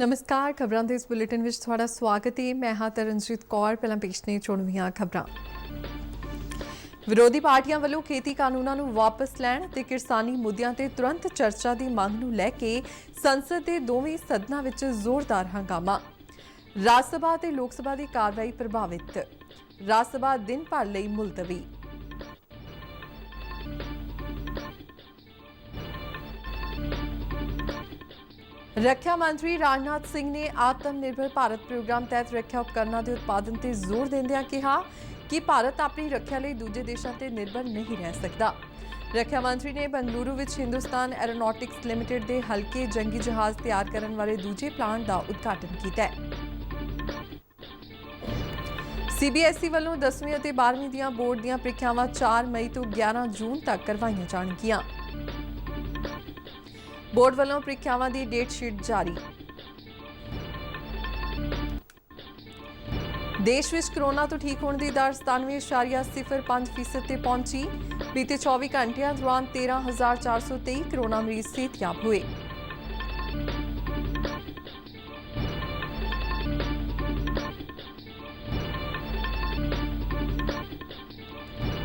ਨਮਸਕਾਰ ਖਬਰਾਂ ਦੇ ਇਸ ਬੁਲੇਟਿਨ ਵਿੱਚ ਤੁਹਾਡਾ ਸਵਾਗਤ ਹੈ। ਮੈਂ ਹਾਂ ਤਰਨਜੀਤ ਕੌਰ। ਪਹਿਲਾਂ ਪੇਸ਼ ਨੇ ਚੁਣਵੀਆਂ ਖਬਰਾਂ। ਵਿਰੋਧੀ ਪਾਰਟੀਆਂ ਵੱਲੋਂ ਖੇਤੀ ਕਾਨੂੰਨਾਂ ਨੂੰ ਵਾਪਸ ਲੈਣ ਤੇ ਕਿਸਾਨੀ ਮੁੱਦਿਆਂ ਤੇ ਤੁਰੰਤ ਚਰਚਾ ਦੀ ਮੰਗ ਨੂੰ ਲੈ ਕੇ ਸੰਸਦ ਦੇ ਦੋਵੇਂ ਸਦਨਾਂ ਵਿੱਚ ਜ਼ੋਰਦਾਰ ਹੰਗਾਮਾ। ਰਾਜ ਸਭਾ ਤੇ ਲੋਕ ਸਭਾ ਦੀ ਕਾਰਵਾਈ ਪ੍ਰਭਾਵਿਤ। ਰਾਜ ਸਭਾ ਦਿਨ ਭਰ ਲਈ ਮੁਲਤਵੀ। ਰੱਖਿਆ ਮੰਤਰੀ ਰਾਜਨਾਥ ਸਿੰਘ ਨੇ ਆਤਮ ਨਿਰਭਰ ਭਾਰਤ ਪ੍ਰੋਗਰਾਮ ਤਹਿਤ ਰੱਖਿਆ ਉਪਕਰਨਾਂ ਦੇ ਉਤਪਾਦਨ ਤੇ ਜ਼ੋਰ ਦਿੰਦਿਆਂ ਕਿਹਾ ਕਿ ਭਾਰਤ ਆਪਣੀ ਰੱਖਿਆ ਲਈ ਦੂਜੇ ਦੇਸ਼ਾਂ ਤੇ ਨਿਰਭਰ ਨਹੀਂ ਰਹਿ ਸਕਦਾ। ਰੱਖਿਆ ਮੰਤਰੀ ਨੇ ਬੰਗਲੁਰੂ ਵਿੱਚ ਹਿੰਦੁਸਤਾਨ ਐਰੋਨੌਟਿਕਸ ਲਿਮਟਿਡ ਦੇ ਹਲਕੇ ਜੰਗੀ ਜਹਾਜ਼ ਤਿਆਰ ਕਰਨ ਵਾਲੇ ਦੂਜੇ ਪਲਾਂਟ ਦਾ ਉਦਘਾਟਨ ਕੀਤਾ ਹੈ। CBSE ਵੱਲੋਂ 10ਵੀਂ ਅਤੇ 12ਵੀਂ ਦੀਆਂ ਬੋਰਡ ਦੀਆਂ ਪ੍ਰੀਖਿਆਵਾਂ 4 ਮਈ ਤੋਂ 11 ਜੂਨ ਤੱਕ ਕਰਵਾਈਆਂ ਜਾਣਗੀਆਂ। बोर्ड वालों ਪ੍ਰੀਖਿਆਵਾਂ ਦੀ ਡੇਟ ਸ਼ੀਟ ਜਾਰੀ। ਦੇਸ਼ ਵਿੱਚ ਕੋਰੋਨਾ ਤੋਂ ਠੀਕ ਹੋਣ ਦੀ ਦਰ 97.05% ਤੇ ਪਹੁੰਚੀ। ਬੀਤੇ 24 ਘੰਟਿਆਂ ਦੌਰਾਨ 13,423 ਕੋਰੋਨਾ ਮਰੀਜ਼ ਸਿਹਤਯਾਬ ਹੋਏ।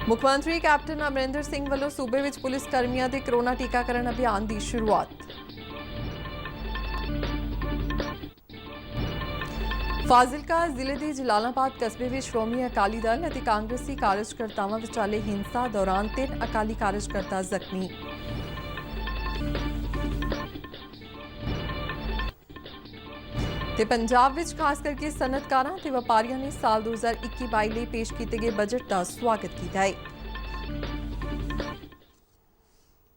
ਮੁੱਖ ਮੰਤਰੀ ਕੈਪਟਨ ਅਮਰਿੰਦਰ ਸਿੰਘ ਵੱਲੋਂ ਸੂਬੇ ਵਿੱਚ ਪੁਲਿਸ ਕਰਮੀਆਂ ਦੇ ਕੋਰੋਨਾ ਟੀਕਾਕਰਨ ਅਭਿਆਨ ਦੀ ਸ਼ੁਰੂਆਤ। ਫਾਜ਼ਿਲਕਾ ਜ਼ਿਲ੍ਹੇ ਦੇ ਜਲਾਲਾਬਾਦ ਕਸਬੇ ਵਿੱਚ ਸ਼੍ਰੋਮਣੀ ਅਕਾਲੀ ਦਲ ਅਤੇ ਕਾਂਗਰਸੀ ਕਾਰਜਕਰਤਾਵਾਂ ਵਿਚਾਲੇ ਹਿੰਸਾ ਦੌਰਾਨ 3 ਅਕਾਲੀ ਕਾਰਜਕਰਤਾ ਜ਼ਖਮੀ। ਤੇ ਪੰਜਾਬ ਵਿੱਚ ਖਾਸ ਕਰਕੇ ਸਨਅਤਕਾਰਾਂ ਤੇ ਵਪਾਰੀਆਂ ਨੇ ਸਾਲ 2021-22 ਲਈ ਪੇਸ਼ ਕੀਤੇ ਗਏ ਬਜਟ ਦਾ ਸਵਾਗਤ ਕੀਤਾ ਹੈ।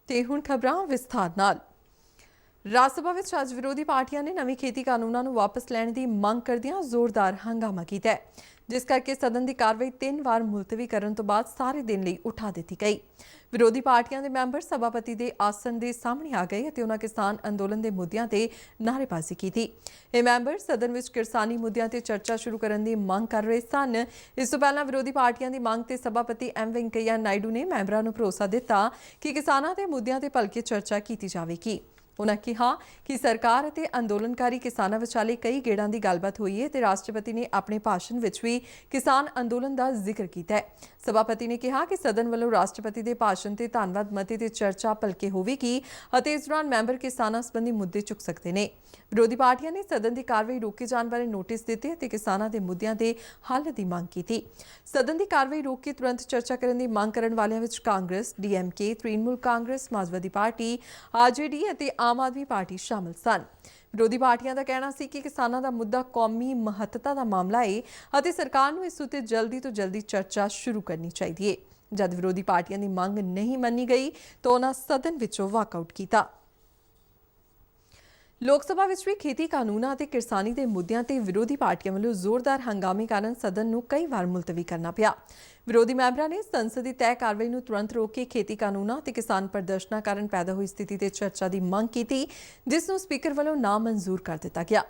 ਤੇ ਹੁਣ ਖਬਰਾਂ ਵਿਸਥਾਰ ਨਾਲ। ਰਾਜ ਸਭਾ ਵਿੱਚ ਅੱਜ ਵਿਰੋਧੀ ਪਾਰਟੀਆਂ ਨੇ ਨਵੇਂ ਖੇਤੀ ਕਾਨੂੰਨਾਂ ਨੂੰ ਵਾਪਸ ਲੈਣ ਦੀ ਮੰਗ ਕਰਦਿਆਂ ਜ਼ੋਰਦਾਰ ਹੰਗਾਮਾ ਕੀਤਾ ਹੈ, ਜਿਸ ਕਰਕੇ ਸਦਨ ਦੀ ਕਾਰਵਾਈ 3 ਵਾਰ ਮੁਲਤਵੀ ਕਰਨ ਤੋਂ ਬਾਅਦ ਸਾਰੇ ਦਿਨ ਲਈ ਉਠਾ ਦਿੱਤੀ ਗਈ। ਵਿਰੋਧੀ ਪਾਰਟੀਆਂ ਦੇ ਮੈਂਬਰ ਸਭਾਪਤੀ ਦੇ ਆਸਣ ਦੇ ਸਾਹਮਣੇ ਆ ਗਏ ਅਤੇ ਉਹਨਾਂ ਕਿਸਾਨ ਅੰਦੋਲਨ ਦੇ ਮੁੱਦਿਆਂ ਤੇ ਨਾਅਰੇਬਾਜ਼ੀ ਕੀਤੀ। ਇਹ ਮੈਂਬਰ ਸਦਨ ਵਿੱਚ ਕਿਸਾਨੀ ਮੁੱਦਿਆਂ ਤੇ ਚਰਚਾ ਸ਼ੁਰੂ ਕਰਨ ਦੀ ਮੰਗ ਕਰ ਰਹੇ ਸਨ। ਇਸ ਤੋਂ ਪਹਿਲਾਂ ਵਿਰੋਧੀ ਪਾਰਟੀਆਂ ਦੀ ਮੰਗ ਤੇ ਸਭਾਪਤੀ M ਵੈਂਕਈਆ ਨਾਇਡੂ ਨੇ ਮੈਂਬਰਾਂ ਨੂੰ ਭਰੋਸਾ ਦਿੱਤਾ ਕਿ ਕਿਸਾਨਾਂ ਦੇ ਮੁੱਦਿਆਂ ਤੇ ਭਲਕੇ ਚਰਚਾ ਕੀਤੀ ਜਾਵੇਗੀ। ਉਨ੍ਹਾਂ ਕਿਹਾ ਕਿ ਸਰਕਾਰ ਅਤੇ ਅੰਦੋਲਨਕਾਰੀ ਕਿਸਾਨਾਂ ਵਿਚਾਲੇ ਕਈ ਗੇੜਾਂ ਦੀ ਗੱਲਬਾਤ ਹੋਈ ਹੈ ਤੇ ਰਾਸ਼ਟਰਪਤੀ ਨੇ ਆਪਣੇ ਭਾਸ਼ਣ ਵਿੱਚ ਵੀ ਕਿਸਾਨ ਅੰਦੋਲਨ ਦਾ ਜ਼ਿਕਰ ਕੀਤਾ ਹੈ। ਸਭਾਪਤੀ ਨੇ ਕਿਹਾ ਕਿ ਸਦਨ ਵੱਲੋਂ ਰਾਸ਼ਟਰਪਤੀ ਦੇ ਭਾਸ਼ਣ ਤੇ ਧੰਨਵਾਦ ਮਤੇ ਤੇ ਚਰਚਾ ਭਲਕੇ ਹੋਵੇਗੀ ਅਤੇ ਇਸ ਦੌਰਾਨ ਮੈਂਬਰ ਕਿਸਾਨਾਂ ਸੰਬੰਧੀ ਮੁੱਦੇ ਚੁੱਕ ਸਕਦੇ ਨੇ। ਵਿਰੋਧੀ ਪਾਰਟੀਆਂ ਨੇ ਸਦਨ ਦੀ ਕਾਰਵਾਈ ਰੋਕੇ ਜਾਣ ਬਾਰੇ ਨੋਟਿਸ ਦਿੱਤੇ ਅਤੇ ਕਿਸਾਨਾਂ ਦੇ ਮੁੱਦਿਆਂ ਦੇ ਹੱਲ ਦੀ ਮੰਗ ਕੀਤੀ। ਸਦਨ ਦੀ ਕਾਰਵਾਈ ਰੋਕ ਕੇ ਤੁਰੰਤ ਚਰਚਾ ਕਰਨ ਦੀ ਮੰਗ ਕਰਨ ਵਾਲਿਆਂ ਵਿੱਚ ਕਾਂਗਰਸ, DMK, ਤ੍ਰਿਣਮੂਲ ਕਾਂਗਰਸ, ਸਮਾਜਵਾਦੀ ਪਾਰਟੀ, RJD ਅਤੇ ਆਮ ਆਦਮੀ ਪਾਰਟੀ ਸ਼ਾਮਲ ਸਨ। ਵਿਰੋਧੀ ਪਾਰਟੀਆਂ ਦਾ ਕਹਿਣਾ ਸੀ ਕਿ ਕਿਸਾਨਾਂ ਦਾ ਮੁੱਦਾ ਕੌਮੀ ਮਹੱਤਤਾ ਦਾ ਮਾਮਲਾ ਹੈ ਅਤੇ ਸਰਕਾਰ ਨੂੰ ਇਸ ਉੱਤੇ ਜਲਦੀ ਤੋਂ ਜਲਦੀ ਚਰਚਾ ਸ਼ੁਰੂ ਕਰਨੀ ਚਾਹੀਦੀ ਹੈ। ਜਦ ਵਿਰੋਧੀ ਪਾਰਟੀਆਂ ਦੀ ਮੰਗ ਨਹੀਂ ਮੰਨੀ ਗਈ ਤਾਂ ਉਹਨਾਂ ਸਦਨ ਵਿੱਚੋਂ ਵਾਕਆਊਟ ਕੀਤਾ। ਲੋਕ ਸਭਾ ਵਿੱਚ ਵੀ ਖੇਤੀ ਕਾਨੂੰਨਾਂ ਅਤੇ ਕਿਸਾਨੀ ਦੇ ਮੁੱਦਿਆਂ ਤੇ ਵਿਰੋਧੀ ਪਾਰਟੀਆਂ ਵੱਲੋਂ ਜ਼ੋਰਦਾਰ ਹੰਗਾਮੇ ਕਾਰਨ ਸਦਨ ਨੂੰ ਕਈ ਵਾਰ ਮੁਲਤਵੀ ਕਰਨਾ ਪਿਆ। ਵਿਰੋਧੀ ਮੈਂਬਰਾਂ ਨੇ ਸੰਸਦ ਦੀ ਤੈਅ ਕਾਰਵਾਈ ਨੂੰ ਤੁਰੰਤ ਰੋਕ ਕੇ ਖੇਤੀ ਕਾਨੂੰਨਾਂ ਤੇ ਕਿਸਾਨ ਪ੍ਰਦਰਸ਼ਨਾਂ ਕਾਰਨ ਪੈਦਾ ਹੋਈ ਸਥਿਤੀ ਤੇ ਚਰਚਾ ਦੀ ਮੰਗ ਕੀਤੀ, ਜਿਸ ਨੂੰ ਸਪੀਕਰ ਵੱਲੋਂ ਨਾ ਮਨਜ਼ੂਰ ਕਰ ਦਿੱਤਾ ਗਿਆ।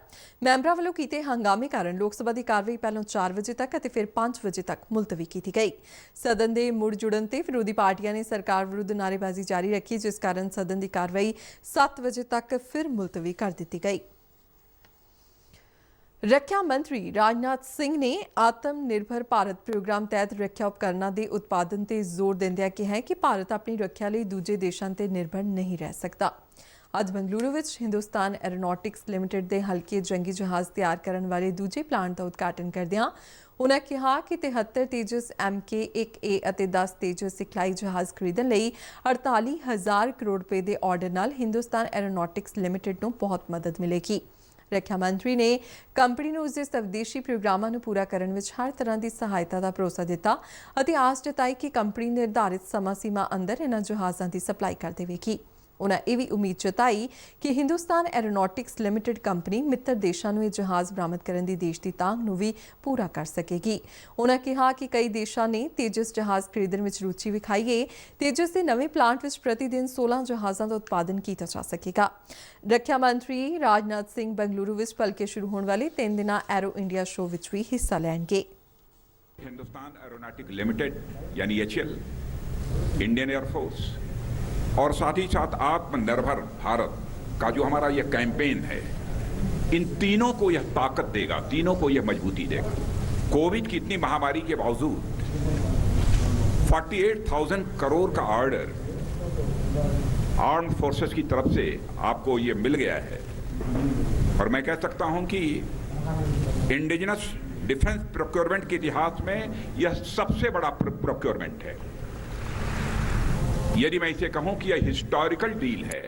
ਮੈਂਬਰਾਂ ਵੱਲੋਂ ਕੀਤੇ ਹੰਗਾਮੇ ਕਾਰਨ ਲੋਕ ਸਭਾ ਦੀ ਕਾਰਵਾਈ ਪਹਿਲਾਂ 4 ਵਜੇ ਤੱਕ ਅਤੇ ਫਿਰ 5 ਵਜੇ ਤੱਕ ਮੁਲਤਵੀ ਕੀਤੀ ਗਈ। ਸਦਨ ਦੇ ਮੁੜ ਜੁੜਨ ਤੇ ਵਿਰੋਧੀ ਪਾਰਟੀਆਂ ਨੇ ਸਰਕਾਰ ਵਿਰੁੱਧ ਨਾਅਰੇਬਾਜ਼ੀ ਜਾਰੀ ਰੱਖੀ, ਜਿਸ ਕਾਰਨ ਸਦਨ ਦੀ ਕਾਰਵਾਈ 7 ਵਜੇ ਤੱਕ ਫਿਰ ਮੁਲਤਵੀ ਕਰ ਦਿੱਤੀ ਗਈ। ਰੱਖਿਆ ਮੰਤਰੀ ਰਾਜਨਾਥ ਸਿੰਘ ਨੇ ਆਤਮ ਨਿਰਭਰ ਭਾਰਤ ਪ੍ਰੋਗਰਾਮ ਤਹਿਤ ਰੱਖਿਆ ਉਪਕਰਨਾਂ ਦੇ ਉਤਪਾਦਨ ਤੇ ਜ਼ੋਰ ਦਿੰਦਿਆਂ ਕਿਹਾ ਕਿ ਭਾਰਤ ਆਪਣੀ ਰੱਖਿਆ ਲਈ ਦੂਜੇ ਦੇਸ਼ਾਂ ਤੇ ਨਿਰਭਰ ਨਹੀਂ ਰਹਿ ਸਕਦਾ। ਅੱਜ ਬੰਗਲੁਰੂ ਵਿੱਚ ਹਿੰਦੁਸਤਾਨ ਐਰੋਨੌਟਿਕਸ ਲਿਮਟਿਡ ਦੇ ਹਲਕੇ ਜੰਗੀ ਜਹਾਜ਼ ਤਿਆਰ ਕਰਨ ਵਾਲੇ ਦੂਜੇ ਪਲਾਂਟ ਦਾ ਉਦਘਾਟਨ ਕਰਦਿਆਂ ਉਨ੍ਹਾਂ ਕਿਹਾ ਕਿ 73 ਤੇਜਸ MK-1A ਅਤੇ 10 ਤੇਜਸ ਸਿਖਲਾਈ ਜਹਾਜ਼ ਖਰੀਦਣ ਲਈ 48,000 ਕਰੋੜ ਰੁਪਏ ਦੇ ਆਰਡਰ ਨਾਲ ਹਿੰਦੁਸਤਾਨ ਐਰੋਨੌਟਿਕਸ ਲਿਮਟਿਡ ਨੂੰ ਬਹੁਤ ਮਦਦ ਮਿਲੇਗੀ। ਰੱਖਿਆ ਮੰਤਰੀ ਨੇ ਕੰਪਨੀ ਨੂੰ ਉਸਦੇ ਸਵਦੇਸ਼ੀ ਪ੍ਰੋਗਰਾਮਾਂ ਨੂੰ ਪੂਰਾ ਕਰਨ ਵਿੱਚ ਹਰ ਤਰ੍ਹਾਂ ਦੀ ਸਹਾਇਤਾ ਦਾ ਭਰੋਸਾ ਦਿੱਤਾ ਅਤੇ ਆਸ ਜਤਾਈ ਕਿ ਕੰਪਨੀ ਨਿਰਧਾਰਿਤ ਸਮਾਂ ਸੀਮਾ ਅੰਦਰ ਇਹਨਾਂ ਜਹਾਜ਼ਾਂ ਦੀ ਸਪਲਾਈ ਕਰ ਦੇਵੇਗੀ। ਉਨ੍ਹਾਂ ਇਹ ਵੀ ਉਮੀਦ ਜਤਾਈ ਕਿ ਹਿੰਦੁਸਤਾਨ ਐਰੋਨੌਟਿਕਸ ਲਿਮਟਿਡ ਕੰਪਨੀ ਮਿੱਤਰ ਦੇਸ਼ਾਂ ਨੂੰ ਇਹ ਜਹਾਜ਼ ਬਰਾਮਦ ਕਰਨ ਦੀ ਦੇਸ਼ ਦੀ ਤਾਂਘ ਨੂੰ ਵੀ ਪੂਰਾ ਕਰ ਸਕੇਗੀ। ਉਨ੍ਹਾਂ ਕਿਹਾ ਕਿ ਕਈ ਦੇਸ਼ਾਂ ਨੇ ਤੇਜਸ ਜਹਾਜ਼ ਖਰੀਦਣ ਵਿੱਚ ਰੁਚੀ ਵਿਖਾਈ ਹੈ। ਤੇਜਸ ਦੇ ਨਵੇਂ ਪਲਾਂਟ ਵਿੱਚ ਪ੍ਰਤੀ ਦਿਨ 16 ਜਹਾਜ਼ਾਂ ਦਾ ਉਤਪਾਦਨ ਕੀਤਾ ਜਾ ਸਕੇਗਾ। ਰੱਖਿਆ ਮੰਤਰੀ ਰਾਜਨਾਥ ਸਿੰਘ ਬੰਗਲੁਰੂ ਵਿੱਚ ਭਲਕੇ ਸ਼ੁਰੂ ਹੋਣ ਵਾਲੇ 3 ਦਿਨਾਂ ਐਰੋ ਇੰਡੀਆ ਸ਼ੋਅ ਵਿੱਚ ਵੀ ਹਿੱਸਾ ਲੈਣਗੇ। हिंदुस्तान एरोनॉटिक लिमिटेड यानी HAL, इंडियन एयरफोर्स और साथ ही साथ आत्मनिर्भर भारत का जो हमारा ये कैंपेन है, इन तीनों को यह ताकत देगा, तीनों को यह मजबूती देगा। कोविड की इतनी महामारी के बावजूद 48,000 करोड़ का ऑर्डर आर्म्ड फोर्सेस की तरफ से आपको ये मिल गया है और मैं कह सकता हूं कि इंडिजिनस डिफेंस प्रोक्योरमेंट के इतिहास में यह सबसे बड़ा प्रोक्योरमेंट है। यदि मैं इसे कहूं कि यह हिस्टोरिकल डील है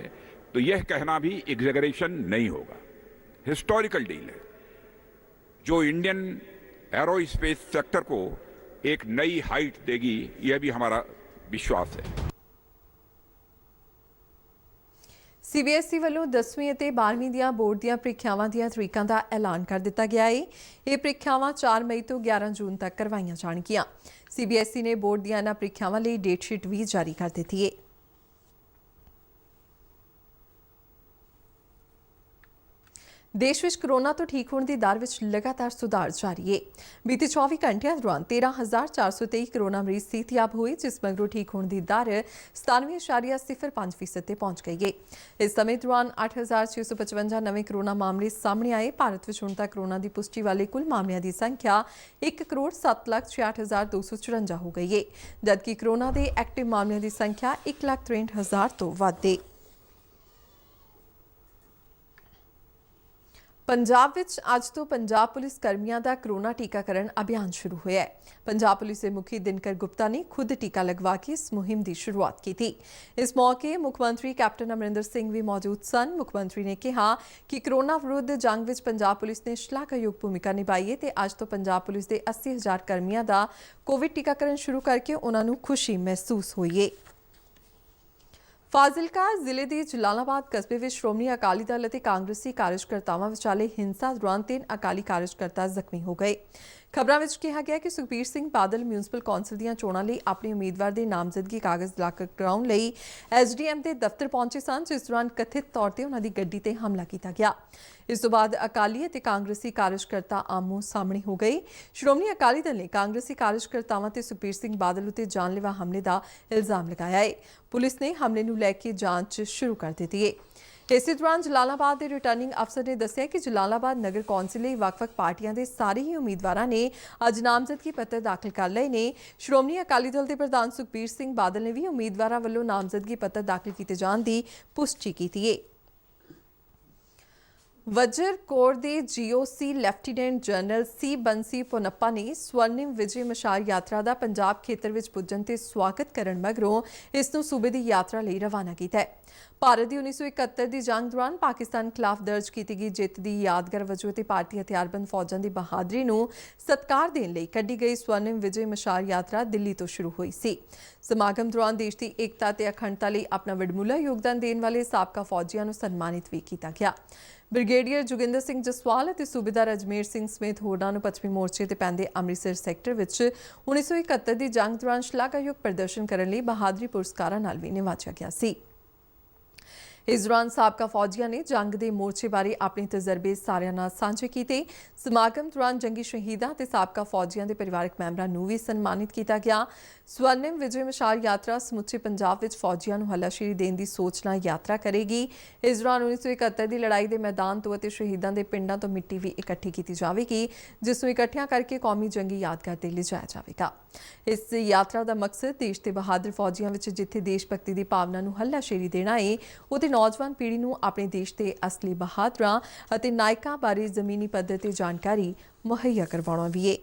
तो यह कहना भी एग्जेगरेशन नहीं होगा। हिस्टोरिकल डील है जो इंडियन एरोस्पेस सेक्टर को एक नई हाइट देगी, यह भी हमारा विश्वास है। सीबीएसई ਵੱਲੋਂ 10ਵੀਂ ਅਤੇ 12ਵੀਂ ਦੀਆਂ ਬੋਰਡ ਦੀਆਂ ਪ੍ਰੀਖਿਆਵਾਂ ਦੀਆਂ ਤਰੀਕਾਂ ਦਾ ਐਲਾਨ ਕਰ ਦਿੱਤਾ ਗਿਆ ਹੈ। ਇਹ ਪ੍ਰੀਖਿਆਵਾਂ 4 ਮਈ ਤੋਂ 11 ਜੂਨ ਤੱਕ ਕਰਵਾਈਆਂ ਜਾਣਗੀਆਂ। ਸੀਬੀਐਸਈ ਨੇ ਬੋਰਡ ਦੀਆਂ ਇਹਨਾਂ ਪ੍ਰੀਖਿਆਵਾਂ ਲਈ ਡੇਟ ਸ਼ੀਟ ਵੀ ਜਾਰੀ ਕਰ ਦਿੱਤੀ ਹੈ। ਦੇਸ਼ ਵਿੱਚ ਕੋਰੋਨਾ ਤੋਂ ਠੀਕ ਹੋਣ ਦੀ ਦਰ ਵਿੱਚ ਲਗਾਤਾਰ ਸੁਧਾਰ ਜਾਰੀ ਹੈ। ਬੀਤੇ 24 ਘੰਟਿਆਂ ਦੌਰਾਨ 13,423 ਕੋਰੋਨਾ ਮਰੀਜ਼ ਸਿਹਤਯਾਬ ਹੋਏ, ਜਿਸ ਮਗਰੋਂ ਠੀਕ ਹੋਣ ਦੀ ਦਰ 97.05% ਤੇ ਪਹੁੰਚ ਗਈ ਹੈ। ਇਸ ਸਮੇਂ ਦੌਰਾਨ 8,655 ਨਵੇਂ ਕੋਰੋਨਾ ਮਾਮਲੇ ਸਾਹਮਣੇ ਆਏ। ਭਾਰਤ ਵਿੱਚ ਹੁਣ ਤੱਕ ਕੋਰੋਨਾ ਦੀ ਪੁਸ਼ਟੀ ਵਾਲੇ ਕੁੱਲ ਮਾਮਲਿਆਂ ਦੀ ਸੰਖਿਆ 1,07,66,254 ਹੋ ਗਈ ਹੈ, ਜਦਕਿ ਕੋਰੋਨਾ ਦੇ ਐਕਟਿਵ ਮਾਮਲਿਆਂ ਦੀ ਸੰਖਿਆ 1,63,000 ਤੋਂ ਵੱਧ ਹੈ। ਪੰਜਾਬ ਵਿੱਚ ਅੱਜ ਤੋਂ ਪੰਜਾਬ ਪੁਲਿਸ ਕਰਮੀਆਂ ਦਾ ਕੋਰੋਨਾ ਟੀਕਾਕਰਨ ਅਭਿਆਨ ਸ਼ੁਰੂ ਹੋਇਆ ਹੈ। ਪੰਜਾਬ ਪੁਲਿਸ ਦੇ ਮੁਖੀ ਦਿਨਕਰ ਗੁਪਤਾ ਨੇ ਖੁਦ ਟੀਕਾ ਲਗਵਾ ਕੇ ਇਸ ਮੁਹਿੰਮ ਦੀ ਸ਼ੁਰੂਆਤ ਕੀਤੀ। ਇਸ ਮੌਕੇ ਮੁੱਖ ਮੰਤਰੀ ਕੈਪਟਨ ਅਮਰਿੰਦਰ ਸਿੰਘ ਵੀ ਮੌਜੂਦ ਸਨ। ਮੁੱਖ ਮੰਤਰੀ ਨੇ ਕਿਹਾ ਕਿ ਕੋਰੋਨਾ ਵਿਰੁੱਧ ਜੰਗ ਵਿੱਚ ਪੰਜਾਬ ਪੁਲਿਸ ਨੇ ਸ਼ਲਾਘਾਯੋਗ ਭੂਮਿਕਾ ਨਿਭਾਈ ਹੈ ਤੇ ਅੱਜ ਤੋਂ ਪੰਜਾਬ ਪੁਲਿਸ ਦੇ 80,000 ਕਰਮੀਆਂ ਦਾ ਕੋਵਿਡ ਟੀਕਾਕਰਨ ਸ਼ੁਰੂ ਕਰਕੇ ਉਹਨਾਂ ਨੂੰ ਖੁਸ਼ੀ ਮਹਿਸੂਸ ਹੋਈ ਹੈ। ਫਾਜ਼ਿਲਕਾ ਜ਼ਿਲ੍ਹੇ ਦੇ ਜਲਾਲਾਬਾਦ ਕਸਬੇ ਵਿੱਚ ਸ਼੍ਰੋਮਣੀ ਅਕਾਲੀ ਦਲ ਅਤੇ ਕਾਂਗਰਸੀ ਕਾਰਜਕਰਤਾਵਾਂ ਵਿਚਾਲੇ ਹਿੰਸਾ ਦੌਰਾਨ 3 ਅਕਾਲੀ ਕਾਰਜਕਰਤਾ ਜ਼ਖਮੀ ਹੋ ਗਏ। ਖਬਰਾਂ ਵਿੱਚ ਕਿਹਾ ਗਿਆ ਕਿ ਸੁਖਬੀਰ ਸਿੰਘ ਬਾਦਲ ਮਿਊਨਿਸਪਲ ਕੌਂਸਲ ਦੀਆਂ ਚੋਣਾਂ ਲਈ ਆਪਣੇ ਉਮੀਦਵਾਰ ਦੇ ਨਾਮਜ਼ਦਗੀ ਕਾਗਜ਼ ਦਾਖਲ ਕਰਾਉਣ ਲਈ ਐਸਡੀਐਮ ਦੇ ਦਫ਼ਤਰ ਪਹੁੰਚੇ ਸਨ, ਜਿਸ ਦੌਰਾਨ ਕਥਿਤ ਤੌਰ ਤੇ ਉਹਨਾਂ ਦੀ ਗੱਡੀ ਤੇ ਹਮਲਾ ਕੀਤਾ ਗਿਆ। ਇਸ ਤੋਂ ਬਾਅਦ ਅਕਾਲੀ ਅਤੇ ਕਾਂਗਰਸੀ ਕਾਰਜਕਰਤਾ ਆਮੋ ਸਾਹਮਣੇ ਹੋ ਗਏ। ਸ਼੍ਰੋਮਣੀ ਅਕਾਲੀ ਦਲ ਨੇ ਕਾਂਗਰਸੀ ਕਾਰਜਕਰਤਾਵਾਂ ਤੇ ਸੁਖਬੀਰ ਸਿੰਘ ਬਾਦਲ ਉੱਤੇ ਜਾਨਲੇਵਾ ਹਮਲੇ ਦਾ ਇਲਜ਼ਾਮ ਲਗਾਇਆ ਹੈ। ਪੁਲਿਸ ਨੇ ਹਮਲੇ ਨੂੰ ਲੈ ਕੇ ਜਾਂਚ ਸ਼ੁਰੂ ਕਰ ਦਿੱਤੀ ਹੈ। ਇਸੇ ਦੌਰਾਨ ਜਲਾਲਾਬਾਦ ਦੇ ਰਿਟਰਨਿੰਗ ਅਫਸਰ ਨੇ ਦੱਸਿਆ ਕਿ ਜਲਾਲਾਬਾਦ ਨਗਰ ਕੌਂਸਲ ਲਈ ਵੱਖ-ਵੱਖ ਪਾਰਟੀਆਂ ਦੇ ਸਾਰੇ ਹੀ ਉਮੀਦਵਾਰਾਂ ਨੇ ਅੱਜ ਨਾਮਜ਼ਦਗੀ ਪੱਤਰ ਦਾਖਲ ਕਰ ਲਏ ਨੇ। ਸ਼੍ਰੋਮਣੀ ਅਕਾਲੀ ਦਲ ਦੇ ਪ੍ਰਧਾਨ ਸੁਖਬੀਰ ਸਿੰਘ ਬਾਦਲ ਨੇ ਵੀ ਉਮੀਦਵਾਰਾਂ ਵੱਲੋਂ ਨਾਮਜ਼ਦਗੀ ਪੱਤਰ ਦਾਖਲ ਕੀਤੇ ਜਾਣ ਦੀ ਪੁਸ਼ਟੀ ਕੀਤੀ ਹੈ। ਵਜਰ ਕੋਰ ਦੇ ਜੀਓਸੀ ਲੈਫਟੀਨੈਂਟ ਜਨਰਲ ਸੀ ਬੰਸੀ ਪੋਨੱਪਾ ਨੇ ਸਵਰਨਿਮ ਵਿਜੇ ਮਸ਼ਾਲ ਯਾਤਰਾ ਦਾ ਪੰਜਾਬ ਖੇਤਰ ਵਿੱਚ ਪੁੱਜਣ ਤੇ ਸਵਾਗਤ ਕਰਨ ਮਗਰੋਂ ਇਸ ਨੂੰ ਸੂਬੇ ਦੀ ਯਾਤਰਾ ਲਈ ਰਵਾਨਾ ਕੀਤਾ ਹੈ। ਭਾਰਤ ਦੀ 1971 ਦੀ ਜੰਗ ਦੌਰਾਨ ਪਾਕਿਸਤਾਨ ਖਿਲਾਫ ਦਰਜ ਕੀਤੀ ਗਈ ਜਿੱਤ ਦੀ ਯਾਦਗਾਰ ਵਜੋਂ ਤੇ ਭਾਰਤੀ ਹਥਿਆਰਬੰਦ ਫੌਜਾਂ ਦੀ ਬਹਾਦਰੀ ਨੂੰ ਸਤਿਕਾਰ ਦੇਣ ਲਈ ਕੱਢੀ ਗਈ ਸਵਰਨਿਮ ਵਿਜੇ ਮਸ਼ਾਲ ਯਾਤਰਾ ਦਿੱਲੀ ਤੋਂ ਸ਼ੁਰੂ ਹੋਈ ਸੀ। ਸਮਾਗਮ ਦੌਰਾਨ ਦੇਸ਼ ਦੀ ਏਕਤਾ ਤੇ ਅਖੰਡਤਾ ਲਈ ਆਪਣਾ ਵਡਮੁੱਲਾ ਯੋਗਦਾਨ ਦੇਣ ਵਾਲੇ ਸਾਬਕਾ ਫੌਜੀਆਂ ਨੂੰ ਸਨਮਾਨਿਤ ਵੀ ਕੀਤਾ ਗਿਆ। ਬ੍ਰਿਗੇਡੀਅਰ ਜੋਗਿੰਦਰ ਸਿੰਘ ਜਸਵਾਲ ਅਤੇ ਸੂਬੇਦਾਰ ਅਜਮੇਰ ਸਿੰਘ ਸਮੇਤ ਹੋਰਨਾਂ ਨੂੰ ਪੱਛਮੀ ਮੋਰਚੇ ਤੇ ਪੈਂਦੇ ਅੰਮ੍ਰਿਤਸਰ ਸੈਕਟਰ ਵਿੱਚ 1971 ਦੀ ਜੰਗ ਦੌਰਾਨ ਸ਼ਲਾਘਾਯੋਗ ਪ੍ਰਦਰਸ਼ਨ ਕਰਨ ਲਈ ਬਹਾਦਰੀ ਪੁਰਸਕਾਰਾਂ ਨਾਲ ਵੀ ਨਿਵਾਜਿਆ ਗਿਆ ਸੀ। ਇਸ ਦੌਰਾਨ ਸਾਬਕਾ ਫੌਜੀਆਂ ਨੇ ਜੰਗ ਦੇ ਮੋਰਚੇ ਬਾਰੇ ਆਪਣੇ ਤਜਰਬੇ ਸਾਰਿਆਂ ਨਾਲ ਸਾਂਝੇ ਕੀਤੇ। ਸਮਾਗਮ ਦੌਰਾਨ ਜੰਗੀ ਸ਼ਹੀਦਾਂ ਤੇ ਸਾਬਕਾ ਫੌਜੀਆਂ ਦੇ ਪਰਿਵਾਰਕ ਮੈਂਬਰਾਂ ਨੂੰ ਵੀ ਸਨਮਾਨਿਤ ਕੀਤਾ ਗਿਆ। ਸਵਰਨਿਮ ਵਿਜੇ ਮਸ਼ਾਲ ਯਾਤਰਾ ਸਮੁੱਚੇ ਪੰਜਾਬ ਵਿੱਚ ਫੌਜੀਆਂ ਨੂੰ ਹੱਲਾਸ਼ੇਰੀ ਦੇਣ ਦੀ ਸੋਚ ਨਾਲ ਯਾਤਰਾ ਕਰੇਗੀ। ਇਸ ਦੌਰਾਨ 1971 ਦੀ ਲੜਾਈ ਦੇ ਮੈਦਾਨ ਤੋਂ ਅਤੇ ਸ਼ਹੀਦਾਂ ਦੇ ਪਿੰਡਾਂ ਤੋਂ ਮਿੱਟੀ ਵੀ ਇਕੱਠੀ ਕੀਤੀ ਜਾਵੇਗੀ, ਜਿਸ ਨੂੰ ਇਕੱਠਿਆਂ ਕਰਕੇ ਕੌਮੀ ਜੰਗੀ ਯਾਦਗਾਰ ਤੇ ਲਿਜਾਇਆ ਜਾਵੇਗਾ। ਇਸ ਯਾਤਰਾ ਦਾ ਮਕਸਦ ਦੇਸ਼ ਦੇ ਬਹਾਦਰ ਫੌਜੀਆਂ ਵਿੱਚ ਜਿੱਥੇ ਦੇਸ਼ ਭਗਤੀ ਦੀ ਭਾਵਨਾ ਨੂੰ ਹੱਲਾਸ਼ੇਰੀ ਦੇਣਾ ਹੈ, ਉੱਥੇ ਨੌਜਵਾਨ ਪੀੜ੍ਹੀ ਨੂੰ ਆਪਣੇ ਦੇਸ਼ ਦੇ ਅਸਲੀ ਬਹਾਦਰਾਂ ਅਤੇ ਨਾਇਕਾਂ ਬਾਰੇ ਜ਼ਮੀਨੀ ਪੱਧਰ ਤੇ ਜਾਣਕਾਰੀ ਮੁਹੱਈਆ ਕਰਵਾਉਣਾ ਵੀ ਹੈ।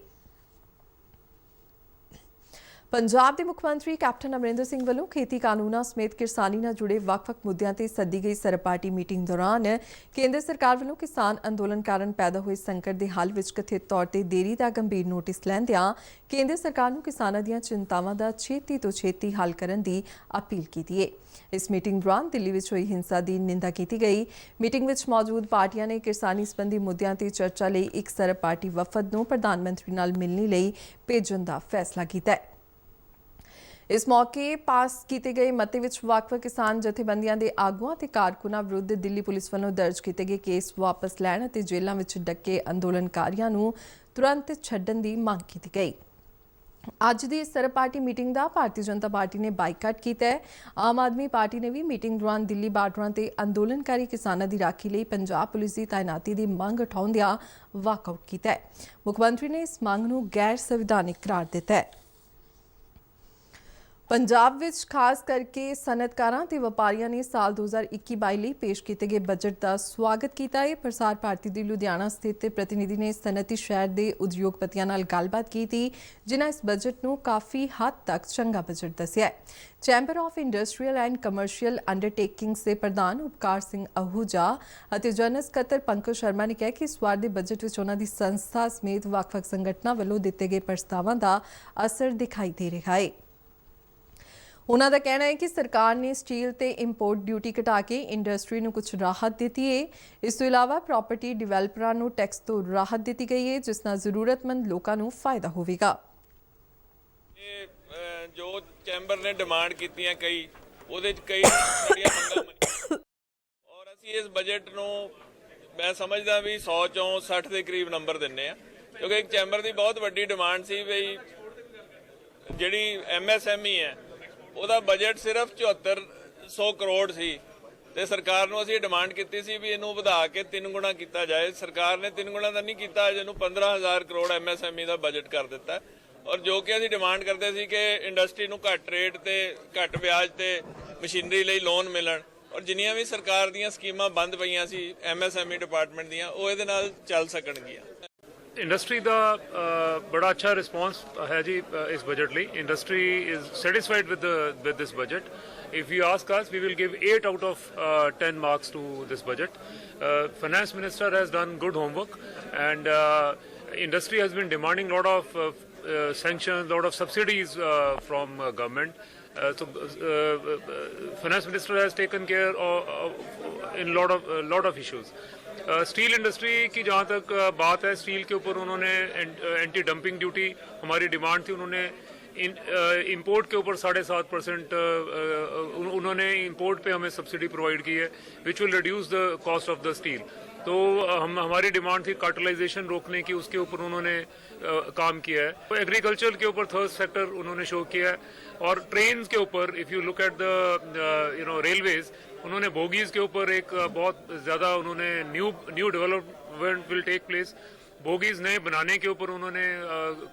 ਪੰਜਾਬ ਦੇ ਮੁੱਖ ਮੰਤਰੀ ਕੈਪਟਨ ਅਮਰਿੰਦਰ ਸਿੰਘ ਵੱਲੋਂ ਖੇਤੀ ਕਾਨੂੰਨਾਂ ਸਮੇਤ ਕਿਸਾਨੀ ਨਾਲ ਜੁੜੇ ਵੱਖ-ਵੱਖ ਮੁੱਦਿਆਂ ਤੇ ਸੱਦੀ ਗਈ ਸਰਬਪਾਰਟੀ ਮੀਟਿੰਗ ਦੌਰਾਨ ਕੇਂਦਰ ਸਰਕਾਰ ਵੱਲੋਂ ਕਿਸਾਨ ਅੰਦੋਲਨ ਕਾਰਨ ਪੈਦਾ ਹੋਏ ਸੰਕਟ ਦੇ ਹੱਲ ਵਿੱਚ ਕਥਿਤ ਤੌਰ ਤੇ ਦੇਰੀ ਦਾ ਗੰਭੀਰ ਨੋਟਿਸ ਲੈਂਦਿਆਂ ਕੇਂਦਰ ਸਰਕਾਰ ਨੂੰ ਕਿਸਾਨਾਂ ਦੀਆਂ ਚਿੰਤਾਵਾਂ ਦਾ ਛੇਤੀ ਤੋਂ ਛੇਤੀ ਹੱਲ ਕਰਨ ਦੀ ਅਪੀਲ ਕੀਤੀ ਹੈ। ਇਸ ਮੀਟਿੰਗ ਦੌਰਾਨ ਦਿੱਲੀ ਵਿੱਚ ਹੋਈ ਹਿੰਸਾ ਦੀ ਨਿੰਦਾ ਕੀਤੀ ਗਈ। ਮੀਟਿੰਗ ਵਿੱਚ ਮੌਜੂਦ ਪਾਰਟੀਆਂ ਨੇ ਕਿਸਾਨੀ ਸੰਬੰਧੀ ਮੁੱਦਿਆਂ ਤੇ ਚਰਚਾ ਲਈ ਇੱਕ ਸਰਬਪਾਰਟੀ ਵਫਦ ਨੂੰ ਪ੍ਰਧਾਨ ਮੰਤਰੀ ਨਾਲ ਮਿਲਣ ਲਈ ਭੇਜਣ ਦਾ ਫੈਸਲਾ ਕੀਤਾ ਹੈ। ਇਸ ਮੌਕੇ ਪਾਸ ਕੀਤੇ ਗਏ ਮਤੇ ਵਿੱਚ ਵੱਖ-ਵੱਖ ਕਿਸਾਨ ਜਥੇਬੰਦੀਆਂ ਦੇ ਆਗੂਆਂ ਤੇ ਕਾਰਕੁਨਾਂ ਵਿਰੁੱਧ ਦਿੱਲੀ ਪੁਲਿਸ ਵੱਲੋਂ ਦਰਜ ਕੀਤੇ ਗਏ ਕੇਸ ਵਾਪਸ ਲੈਣ ਅਤੇ ਜੇਲ੍ਹਾਂ ਵਿੱਚ ਡੱਕੇ ਅੰਦੋਲਨਕਾਰੀਆਂ ਨੂੰ ਤੁਰੰਤ ਛੱਡਣ ਦੀ ਮੰਗ ਕੀਤੀ ਗਈ। ਅੱਜ ਦੀ ਸਰਬ ਪਾਰਟੀ ਮੀਟਿੰਗ ਦਾ ਭਾਰਤੀ ਜਨਤਾ ਪਾਰਟੀ ਨੇ ਬਾਈਕਾਟ ਕੀਤਾ ਹੈ। ਆਮ ਆਦਮੀ ਪਾਰਟੀ ਨੇ ਵੀ ਮੀਟਿੰਗ ਦੌਰਾਨ ਦਿੱਲੀ ਬਾਰਡਰਾਂ ਤੇ ਅੰਦੋਲਨਕਾਰੀ ਕਿਸਾਨਾਂ ਦੀ ਰਾਖੀ ਲਈ ਪੰਜਾਬ ਪੁਲਿਸ ਦੀ ਤਾਇਨਾਤੀ ਦੀ ਮੰਗ ਉਠਾਉਂਦਿਆਂ ਵਾਕਆਊਟ ਕੀਤਾ ਹੈ। ਮੁੱਖ ਮੰਤਰੀ ਨੇ ਇਸ ਮੰਗ ਨੂੰ ਗੈਰ ਸੰਵਿਧਾਨਿਕ ਕਰਾਰ ਦਿੱਤਾ ਹੈ। ਪੰਜਾਬ ਵਿੱਚ ਖਾਸ ਕਰਕੇ ਸਨਅਤਕਾਰਾਂ ਤੇ ਵਪਾਰੀਆਂ ਨੇ ਸਾਲ 2021-22 ਲਈ ਪੇਸ਼ ਕੀਤੇ ਗਏ ਬਜਟ ਦਾ ਸਵਾਗਤ ਕੀਤਾ ਹੈ। ਪ੍ਰਸਾਰ ਭਾਰਤੀ ਦੀ ਲੁਧਿਆਣਾ ਸਥਿਤ ਪ੍ਰਤੀਨਿਧੀ ਨੇ ਸਨਅਤੀ ਸ਼ਹਿਰ ਦੇ ਉਦਯੋਗਪਤੀਆਂ ਨਾਲ ਗੱਲਬਾਤ ਕੀਤੀ, ਜਿਨ੍ਹਾਂ ਇਸ ਬਜਟ ਨੂੰ ਕਾਫੀ ਹੱਦ ਤੱਕ ਚੰਗਾ ਬਜਟ ਦੱਸਿਆ ਹੈ। Chamber of industrial and commercial undertakings ਦੇ ਪ੍ਰਧਾਨ ਉਪਕਾਰ ਸਿੰਘ ਅਹੂਜਾ ਅਤੇ ਜਨਰਲ ਸਕੱਤਰ ਪੰਕਜ ਸ਼ਰਮਾ ਨੇ ਕਿਹਾ ਕਿ ਇਸ ਵਾਰ ਦੇ ਬਜਟ ਵਿੱਚ ਉਹਨਾਂ ਦੀ ਸੰਸਥਾ ਸਮੇਤ ਵੱਖ-ਵੱਖ ਸੰਗਠਨਾਂ ਵੱਲੋਂ ਦਿੱਤੇ ਗਏ ਪ੍ਰਸਤਾਵਾਂ ਦਾ ਅਸਰ ਦਿਖਾਈ ਦੇ ਰਿਹਾ ਹੈ। ਉਹਨਾਂ ਦਾ ਕਹਿਣਾ ਹੈ ਕਿ ਸਰਕਾਰ ਨੇ ਸਟੀਲ ਤੇ ਇੰਪੋਰਟ ਡਿਊਟੀ ਘਟਾ ਕੇ ਇੰਡਸਟਰੀ ਨੂੰ ਕੁਝ ਰਾਹਤ ਦਿੱਤੀ ਹੈ। ਇਸ ਤੋਂ ਇਲਾਵਾ ਪ੍ਰਾਪਰਟੀ ਡਿਵੈਲਪਰਾਂ ਨੂੰ ਟੈਕਸ ਤੋਂ ਰਾਹਤ ਦਿੱਤੀ ਗਈ ਹੈ, ਜਿਸ ਨਾਲ ਜ਼ਰੂਰਤਮੰਦ ਲੋਕਾਂ ਨੂੰ ਫਾਇਦਾ ਹੋਵੇਗਾ। ਇਹ ਜੋ ਚੈਂਬਰ ਨੇ ਡਿਮਾਂਡ ਕੀਤੀਆਂ ਕਈ ਉਹਦੇ ਚ ਕਈ ਸਾਡੀਆਂ ਮੰਗਾਂ ਮੰਨੀਆਂ ਔਰ ਅਸੀਂ ਇਸ ਬਜਟ ਨੂੰ ਮੈਂ ਸਮਝਦਾ ਵੀ 100 ਚੋਂ 60 ਦੇ ਕਰੀਬ ਨੰਬਰ ਦਿੰਨੇ ਆ, ਕਿਉਂਕਿ ਇੱਕ ਚੈਂਬਰ ਦੀ ਬਹੁਤ ਵੱਡੀ ਡਿਮਾਂਡ ਸੀ ਵੀ ਜਿਹੜੀ MSME ਹੈ ਉਹਦਾ ਬਜਟ ਸਿਰਫ 7400 ਕਰੋੜ ਸੀ ਤੇ ਸਰਕਾਰ ਨੂੰ ਅਸੀਂ ਡਿਮਾਂਡ ਕੀਤੀ ਸੀ ਵੀ ਇਹਨੂੰ ਵਧਾ ਕੇ 3 ਗੁਣਾ ਕੀਤਾ ਜਾਏ। ਸਰਕਾਰ ਨੇ 3 ਗੁਣਾ ਤਾਂ ਨਹੀਂ ਕੀਤਾ, ਇਹਨੂੰ 15000 ਕਰੋੜ MSME ਦਾ ਬਜਟ ਕਰ ਦਿੱਤਾ ਔਰ ਜੋ ਕਿ ਅਸੀਂ ਡਿਮਾਂਡ ਕਰਦੇ ਸੀ ਕਿ ਇੰਡਸਟਰੀ ਨੂੰ ਘੱਟ ਰੇਟ ਤੇ ਘੱਟ ਵਿਆਜ ਤੇ ਮਸ਼ੀਨਰੀ ਲਈ ਲੋਨ ਮਿਲਣ ਔਰ ਜਿੰਨੀਆਂ ਵੀ ਸਰਕਾਰ ਦੀਆਂ ਸਕੀਮਾਂ ਬੰਦ ਪਈਆਂ ਸੀ MSME ਡਿਪਾਰਟਮੈਂਟ ਦੀਆਂ ਉਹ ਇਹਦੇ ਨਾਲ ਚੱਲ ਸਕਣਗੀਆਂ। इंडस्ट्री का बड़ा अच्छा रिस्पॉन्स है जी इस बजट ਲਈ। Industry is satisfied with this budget. If you ask us, we will give 8 out of 10 marks to this budget. Finance Minister has done good homework and industry has been demanding a lot of sanctions, lot of subsidies from government. Finance Minister has taken care of in lot of issues. Steel industry की जहाँ तक बात है, steel के ऊपर उन्होंने anti dumping duty हमारी demand थी, उन्होंने इंपोर्ट के ऊपर 7.5% उन्होंने इंपोर्ट पे हमें सब्सिडी प्रोवाइड की है, which will reduce the cost of the steel. तो हमारी डिमांड थी कार्टलाइजेशन रोकने की, उसके ऊपर उन्होंने काम किया है। तो एग्रीकल्चर के ऊपर थर्ड सेक्टर उन्होंने शो किया है और ट्रेन के ऊपर if you look at the railways उन्होंने बोगीज के ऊपर एक बहुत ज़्यादा उन्होंने new development will take place, bogies नए बनाने के ऊपर उन्होंने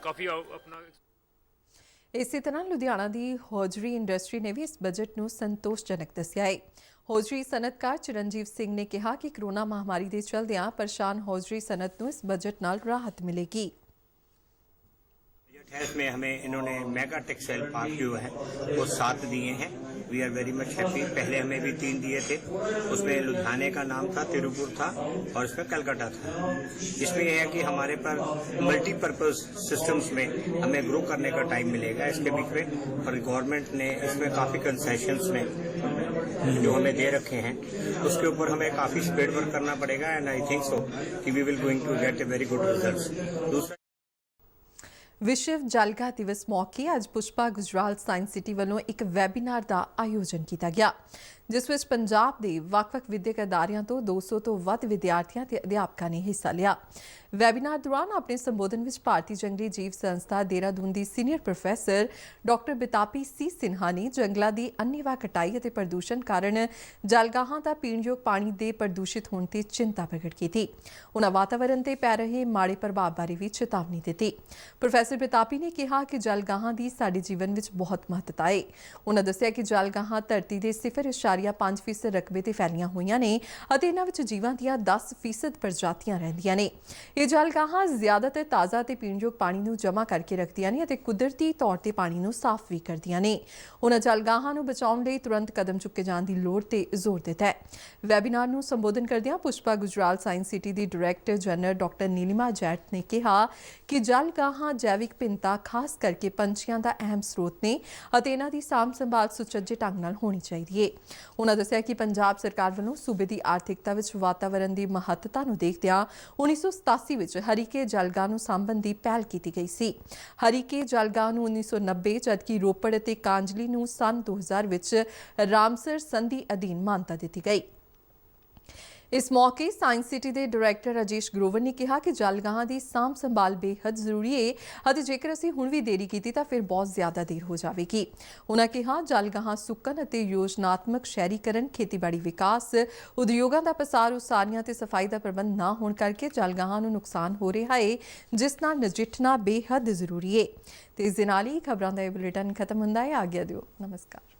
काफ़ी अपना। ਇਸੇ ਤਰ੍ਹਾਂ ਲੁਧਿਆਣਾ ਦੀ ਹੌਜ਼ਰੀ ਇੰਡਸਟਰੀ ਨੇ ਵੀ ਇਸ ਬਜਟ ਨੂੰ ਸੰਤੋਸ਼ਜਨਕ ਦੱਸਿਆ ਹੈ। ਹੌਜ਼ਰੀ ਸਨਅਤਕਾਰ ਚਰਨਜੀਵ ਸਿੰਘ ਨੇ ਕਿਹਾ ਕਿ ਕਰੋਨਾ ਮਹਾਮਾਰੀ ਦੇ ਚਲਦਿਆਂ ਪਰੇਸ਼ਾਨ ਹੌਜ਼ਰੀ ਸਨਅਤ ਨੂੰ ਇਸ ਬਜਟ ਨਾਲ ਰਾਹਤ ਮਿਲੇਗੀ। इसमें हमें इन्होंने मेगा टेक्सटाइल पार्क जो है वो 7 दिए हैं। We are very much happy. पहले हमें भी 3 दिए थे, उसमें लुधियाने का नाम था, तिरुपुर था और इसमें कलकत्ता था। इसमें यह है कि हमारे पर मल्टीपर्पज सिस्टम्स में हमें ग्रो करने का टाइम मिलेगा इसके बीच में। और गवर्नमेंट ने इसमें काफ़ी कंसेशंस में जो हमें दे रखे हैं उसके ऊपर हमें काफ़ी स्पीड वर्क करना पड़ेगा एंड आई थिंक सो कि we will going to get a very good results. दूसरा ਵਿਸ਼ਵ ਜਲਗਾ ਦਿਵਸ ਮੌਕੇ ਅੱਜ ਪੁਸ਼ਪਾ ਗੁਜਰਾਲ ਸਾਇੰਸ ਸਿਟੀ ਵੱਲੋਂ ਇੱਕ ਵੈਬੀਨਾਰ ਦਾ ਆਯੋਜਨ ਕੀਤਾ ਗਿਆ, ਜਿਸ ਵਿੱਚ ਪੰਜਾਬ ਦੇ ਵੱਖ-ਵੱਖ ਵਿਦਿਅਕ ਅਦਾਰਿਆਂ ਤੋਂ 200 ਤੋਂ ਵੱਧ ਵਿਦਿਆਰਥੀਆਂ ਤੇ ਅਧਿਆਪਕਾਂ ਨੇ ਹਿੱਸਾ ਲਿਆ। ਵੈਬੀਨਾਰ ਦੌਰਾਨ ਆਪਣੇ ਸੰਬੋਧਨ ਵਿੱਚ ਭਾਰਤੀ ਜੰਗਲੀ ਜੀਵ ਸੰਸਥਾ ਦੇਹਰਾਦੂਨ ਦੀ ਸੀਨੀਅਰ ਪ੍ਰੋਫੈਸਰ ਡਾਕਟਰ ਬਿਤਾਪੀ ਸੀ ਸਿਨਹਾ ਨੇ ਜੰਗਲਾਂ ਦੀ ਅੰਨ੍ਹੇਵਾਹ ਕਟਾਈ ਅਤੇ ਪ੍ਰਦੂਸ਼ਣ ਕਾਰਨ ਜਲਗਾਹਾਂ ਦਾ ਪੀਣਯੋਗ ਪਾਣੀ ਦੇ ਪ੍ਰਦੂਸ਼ਿਤ ਹੋਣ ਤੇ ਚਿੰਤਾ ਪ੍ਰਗਟ ਕੀਤੀ। ਉਨ੍ਹਾਂ ਵਾਤਾਵਰਣ ਤੇ ਪੈ ਰਹੇ ਮਾੜੇ ਪ੍ਰਭਾਵ ਬਾਰੇ ਵੀ ਚੇਤਾਵਨੀ ਦਿੱਤੀ। ਪ੍ਰੋਫੈਸਰ ਬਿਤਾਪੀ ਨੇ ਕਿਹਾ ਕਿ ਜਲਗਾਹਾਂ ਦੀ ਸਾਡੇ ਜੀਵਨ ਵਿੱਚ ਬਹੁਤ ਮਹੱਤਤਾ ਹੈ। ਉਨ੍ਹਾਂ ਦੱਸਿਆ ਕਿ ਜਲਗਾਹਾਂ ਧਰਤੀ ਦੇ 0.5% ਰਕਬੇ ਤੇ ਫੈਲੀਆਂ ਹੋਈਆਂ ਨੇ ਅਤੇ ਇਹਨਾਂ ਵਿੱਚ ਜੀਵਾਂ ਦੀਆਂ 10% ਪ੍ਰਜਾਤੀਆਂ ਰਹਿੰਦੀਆਂ ਨੇ। ਇਹ ਜਲਗਾਹਾਂ ਜ਼ਿਆਦਾਤਰ ਤਾਜ਼ਾ ਤੇ ਪੀਣਯੋਗ ਪਾਣੀ ਨੂੰ ਜਮ੍ਹਾਂ ਕਰਕੇ ਰੱਖਦੀਆਂ ਨੇ ਅਤੇ ਕੁਦਰਤੀ ਤੌਰ ਤੇ ਪਾਣੀ ਨੂੰ ਸਾਫ਼ ਵੀ ਕਰਦੀਆਂ ਨੇ। ਉਨ੍ਹਾਂ ਜਲਗਾਹਾਂ ਨੂੰ ਬਚਾਉਣ ਲਈ ਤੁਰੰਤ ਕਦਮ ਚੁੱਕੇ ਜਾਣ ਦੀ ਲੋੜ ਤੇ ਜ਼ੋਰ ਦਿੱਤਾ ਹੈ। ਵੈਬੀਨਾਰ ਨੂੰ ਸੰਬੋਧਨ ਕਰਦਿਆਂ ਪੁਸ਼ਪਾ ਗੁਜਰਾਲ ਸਾਇੰਸ ਸਿਟੀ ਦੀ director general doctor Neelima jet ਨੇ ਕਿਹਾ ਕਿ ਜਲਗਾਹਾਂ ਜੈਵਿਕ ਭਿੰਨਤਾ ਖਾਸ ਕਰਕੇ ਪੰਛੀਆਂ ਦਾ ਅਹਿਮ ਸਰੋਤ ਨੇ ਅਤੇ ਇਹਨਾਂ ਦੀ ਸਾਂਭ ਸੰਭਾਲ ਸੁਚੱਜੇ ਢੰਗ ਨਾਲ ਹੋਣੀ ਚਾਹੀਦੀ ਹੈ। ਉਨ੍ਹਾਂ ਦੱਸਿਆ ਕਿ ਪੰਜਾਬ ਸਰਕਾਰ ਵੱਲੋਂ ਸੂਬੇ ਦੀ ਆਰਥਿਕਤਾ ਵਿੱਚ ਵਾਤਾਵਰਣ ਦੀ ਮਹੱਤਤਾ ਨੂੰ ਦੇਖਦਿਆਂ 1987 ਵਿੱਚ ਹਰੀਕੇ ਜਲਗਾਹ ਨੂੰ ਸਾਂਭਣ ਦੀ ਪਹਿਲ ਕੀਤੀ ਗਈ ਸੀ। ਹਰੀਕੇ ਜਲਗਾਹ ਨੂੰ 1990 ਜਦਕਿ ਰੋਪੜ ਅਤੇ ਕਾਂਜਲੀ ਨੂੰ ਸੰਨ 2000 ਵਿੱਚ ਰਾਮਸਰ ਸੰਧੀ ਅਧੀਨ ਮਾਨਤਾ ਦਿੱਤੀ ਗਈ। ਇਸ ਮੌਕੇ ਸਾਇੰਸ ਸਿਟੀ ਦੇ ਡਾਇਰੈਕਟਰ ਰਾਜੇਸ਼ ਗਰੋਵਰ ਨੇ ਕਿਹਾ ਕਿ ਜਲਗਾਹਾਂ ਦੀ ਸਾਂਭ ਸੰਭਾਲ ਬੇहद ਜ਼ਰੂਰੀ ਹੈ ਅਤੇ ਜੇਕਰ ਅਸੀਂ ਹੁਣ ਵੀ ਦੇਰੀ ਕੀਤੀ ਤਾਂ ਫਿਰ ਬਹੁਤ ਜ਼ਿਆਦਾ ਦੇਰ ਹੋ ਜਾਵੇਗੀ। ਉਨ੍ਹਾਂ ਕਿਹਾ ਜਲਗਾਹਾਂ ਸੁੱਕਣ ਅਤੇ ਯੋਜਨਾਤਮਕ ਸ਼ਹਿਰੀਕਰਨ, ਖੇਤੀਬਾੜੀ ਵਿਕਾਸ, ਉਦਯੋਗਾਂ ਦਾ ਪਸਾਰ, ਉਸਾਰੀਆਂ ਤੇ ਸਫਾਈ ਦਾ ਪ੍ਰਬੰਧ ਨਾ ਹੋਣ ਕਰਕੇ ਜਲਗਾਹਾਂ ਨੂੰ ਨੁਕਸਾਨ ਹੋ ਰਿਹਾ ਹੈ, ਜਿਸ ਨਾਲ ਨਜਿੱਠਣਾ ਬੇहद ਜ਼ਰੂਰੀ ਹੈ। ਤੇ ਇਸ ਦੇ ਨਾਲ ਹੀ ਖਬਰਾਂ ਦਾ ਇਹ ਬੁਲੇਟਿਨ ਖਤਮ ਹੁੰਦਾ ਹੈ। ਆਗਿਆ ਦਿਓ। ਨਮਸਕਾਰ।